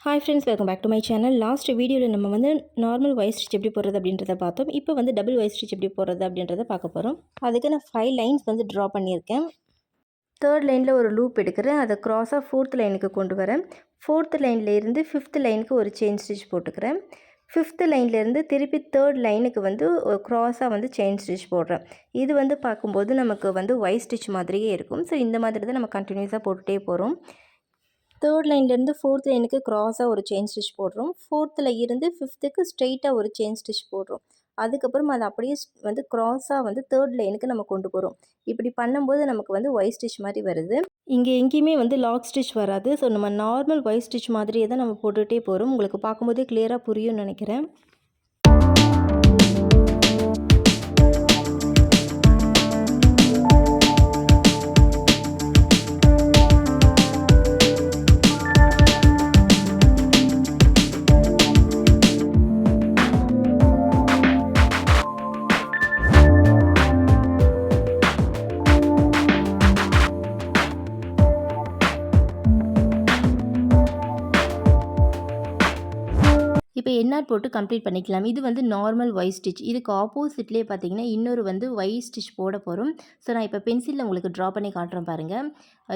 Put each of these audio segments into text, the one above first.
Hi friends, welcome back to my channel. Last வீடியோவில் நம்ம வந்து நார்மல் ஒயிட் ஸ்டிச் எப்படி போடுறது அப்படின்றத பார்த்தோம். இப்போ வந்து டபுள் ஒயிட் ஸ்டிச் எப்படி போடுறது அப்படின்றத பார்க்க போகிறோம். அதுக்கு நான் 5 லைன்ஸ் வந்து ட்ரா பண்ணியிருக்கேன். தேர்ட் லைனில் ஒரு லூப் எடுக்கிறேன். அதை க்ராஸாக 4th லைனுக்கு கொண்டு வரேன். 4th லைன்லேருந்து 5th லைனுக்கு ஒரு செயின் ஸ்டிச் போட்டுக்கிறேன். 5th லைன்லேருந்து திருப்பி தேர்ட் லைனுக்கு வந்து க்ராஸாக வந்து செயின் ஸ்டிச் போடுறேன். இது வந்து பார்க்கும்போது நமக்கு வந்து ஒயிட் ஸ்டிச் மாதிரியே இருக்கும். ஸோ இந்த மாதிரி தான் நம்ம கண்டினியூஸாக போட்டுகிட்டே போகிறோம். தேர்ட் லைன்லேருந்து 4th லைனுக்கு க்ராஸாக ஒரு செயின் ஸ்டிச் போடுறோம். 4th இருந்து 5th ஸ்ட்ரெயிட்டாக ஒரு செயின் ஸ்டிச் போடுறோம். அதுக்கப்புறம் அதை அப்படியே வந்து க்ராஸாக வந்து தேர்ட் லைனுக்கு நம்ம கொண்டு போகிறோம். இப்படி பண்ணும்போது நமக்கு வந்து ஒயிட் ஸ்டிச் மாதிரி வருது. இங்கே எங்கேயுமே வந்து லாக் ஸ்டிச் வராது. ஸோ நம்ம நார்மல் ஒயிட் ஸ்டிச் மாதிரியே தான் நம்ம போட்டுகிட்டே போகிறோம். உங்களுக்கு பார்க்கும்போதே கிளியராக புரியும்னு நினைக்கிறேன். இப்போ எண்ணாட் போட்டு கம்ப்ளீட் பண்ணிக்கலாம். இது வந்து நார்மல் ஒயிட் ஸ்டிச். இதுக்கு ஆப்போசிட்லேயே பார்த்தீங்கன்னா இன்னொரு வந்து ஒயிட் ஸ்டிச் போட போகிறோம். ஸோ நான் இப்போ பென்சிலில் உங்களுக்கு ட்ரா பண்ணி காட்டுறேன் பாருங்கள்.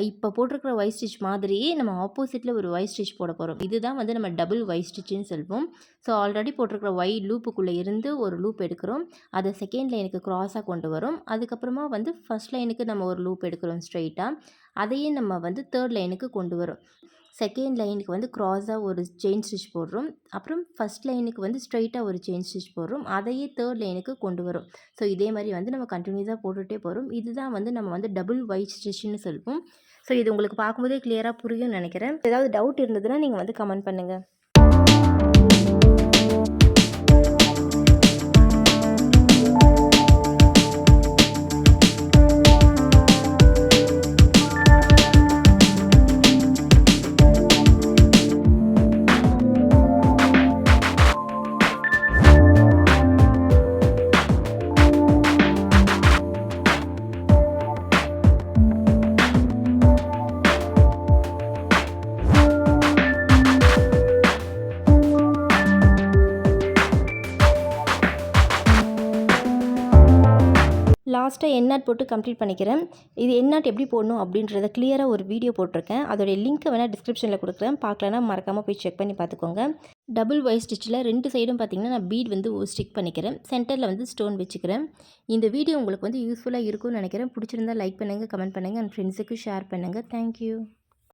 இப்போ போட்டிருக்கிற ஒயிட் ஸ்டிச் மாதிரியே நம்ம ஆப்போசிட்டில் ஒரு ஒயிட் ஸ்டிச் போட போகிறோம். இதுதான் வந்து நம்ம டபுள் ஒயிட் ஸ்டிச்சுன்னு சொல்வோம். ஸோ ஆல்ரெடி போட்டிருக்கிற ஒயிட் லூப்புக்குள்ளே இருந்து ஒரு லூப் எடுக்கிறோம். அதை செகண்ட் லைனுக்கு க்ராஸாக கொண்டு வரோம். அதுக்கப்புறமா வந்து ஃபஸ்ட் லைனுக்கு நம்ம ஒரு லூப் எடுக்கிறோம் ஸ்ட்ரெயிட்டாக. அதையே நம்ம வந்து தேர்ட் லைனுக்கு கொண்டு வரோம். செகண்ட் லைனுக்கு வந்து க்ராஸாக ஒரு செயின் ஸ்டிச் போடுறோம். அப்புறம் ஃபஸ்ட் லைனுக்கு வந்து ஸ்ட்ரெயிட்டாக ஒரு செயின் ஸ்டிச் போடுறோம். அதையே தேர்ட் லைனுக்கு கொண்டு வரும். ஸோ இதே மாதிரி வந்து நம்ம கண்டினியூஸாக போட்டுகிட்டே போகிறோம். இதுதான் வந்து நம்ம வந்து டபுள் ஒயிட் ஸ்டிச்னு சொல்லுவோம். ஸோ இது உங்களுக்கு பார்க்கும்போதே கிளியராக புரியும்னு நினைக்கிறேன். ஏதாவது டவுட் இருந்ததுன்னா நீங்கள் வந்து கமெண்ட் பண்ணுங்கள். லாஸ்ட்டாக எண்ணாட் போட்டு கம்ப்ளீட் பண்ணிக்கிறேன். இது எண்ணாட் எப்படி போடணும் அப்படின்றத கிளியராக ஒரு வீடியோ போட்டிருக்கேன். அதோடைய லிங்க்கை வேணால் டிஸ்கிரிப்ஷனில் கொடுக்குறேன். பார்க்கலன்னா மறக்காமல் போய் செக் பண்ணி பார்த்துக்கோங்க. டபுள் ஒயிட் ஸ்டிச்சில் 2 சைடும் பார்த்திங்கன்னா நான் பீட் வந்து ஸ்டிக் பண்ணிக்கிறேன். சென்டரில் வந்து ஸ்டோன் வச்சுக்கிறேன். இந்த வீடியோ உங்களுக்கு வந்து யூஸ்ஃபுல்லாக இருக்கும்னு நினைக்கிறேன். பிடிச்சிருந்தால் லைக் பண்ணுங்கள், கமெண்ட் பண்ணுங்கள், அண்ட் ஃப்ரெண்ட்ஸுக்கு ஷேர் பண்ணுங்கள். தேங்க்யூ.